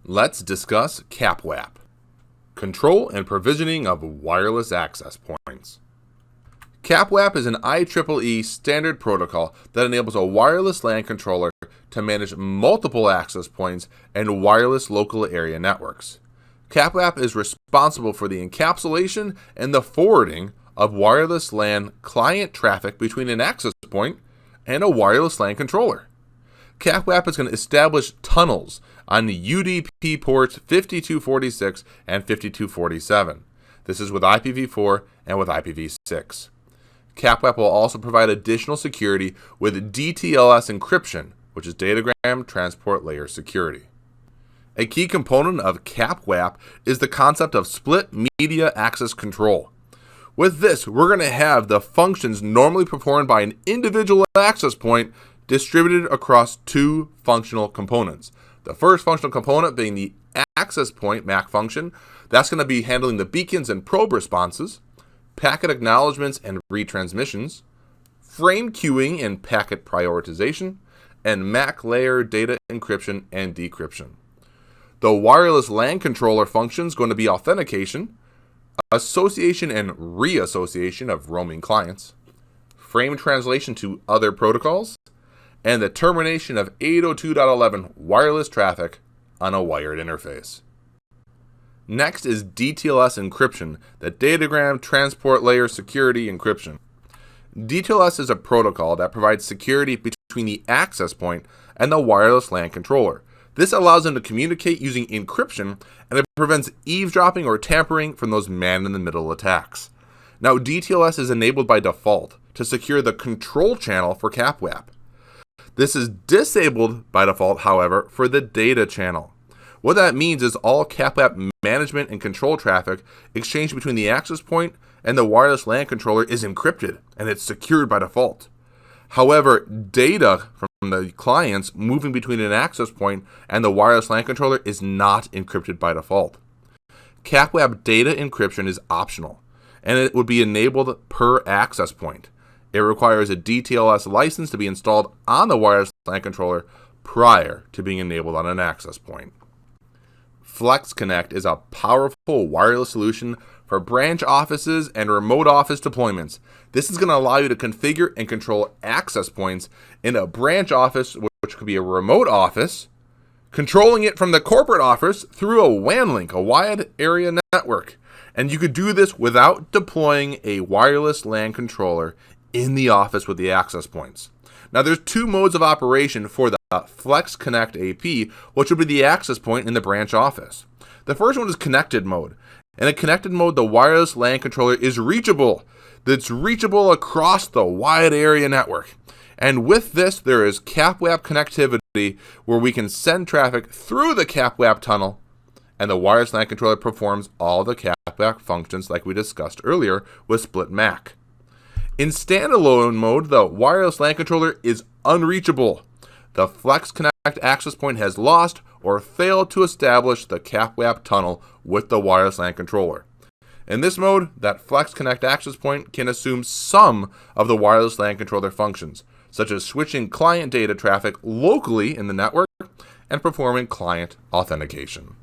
Let's discuss CAPWAP, Control and Provisioning of Wireless Access Points. CAPWAP is an IEEE standard protocol that enables a wireless LAN controller to manage multiple access points and wireless local area networks. CAPWAP is responsible for the encapsulation and the forwarding of wireless LAN client traffic between an access point and a wireless LAN controller. CAPWAP is going to establish tunnels on UDP ports 5246 and 5247. This is with IPv4 and with IPv6. CAPWAP will also provide additional security with DTLS encryption, which is Datagram Transport Layer Security. A key component of CAPWAP is the concept of split media access control. With this, we're going to have the functions normally performed by an individual access point distributed across two functional components. The first functional component being the access point MAC function. That's going to be handling the beacons and probe responses, packet acknowledgements and retransmissions, frame queuing and packet prioritization, and MAC layer data encryption and decryption. The wireless LAN controller function is going to be authentication, association and reassociation of roaming clients, frame translation to other protocols, and the termination of 802.11 wireless traffic on a wired interface. Next is DTLS encryption, the Datagram Transport Layer Security encryption. DTLS is a protocol that provides security between the access point and the wireless LAN controller. This allows them to communicate using encryption, and it prevents eavesdropping or tampering from those man-in-the-middle attacks. Now, DTLS is enabled by default to secure the control channel for CAPWAP. This is disabled by default, however, for the data channel. What that means is all CAPWAP management and control traffic exchanged between the access point and the wireless LAN controller is encrypted, and it's secured by default. However, data from the clients moving between an access point and the wireless LAN controller is not encrypted by default. CAPWAP data encryption is optional, and it would be enabled per access point. It requires a DTLS license to be installed on the wireless LAN controller prior to being enabled on an access point. FlexConnect is a powerful wireless solution for branch offices and remote office deployments. This is going to allow you to configure and control access points in a branch office, which could be a remote office, controlling it from the corporate office through a WAN link, a wide area network. And you could do this without deploying a wireless LAN controller in the office with the access points. Now, there's two modes of operation for the FlexConnect AP, which would be the access point in the branch office. The first one is connected mode. In a connected mode, the wireless LAN controller is reachable. It's reachable across the wide area network. And with this, there is CAPWAP connectivity where we can send traffic through the CAPWAP tunnel, and the wireless LAN controller performs all the CAPWAP functions like we discussed earlier with split MAC. In standalone mode, the wireless LAN controller is unreachable. The FlexConnect access point has lost or failed to establish the CAPWAP tunnel with the wireless LAN controller. In this mode, that FlexConnect access point can assume some of the wireless LAN controller functions, such as switching client data traffic locally in the network and performing client authentication.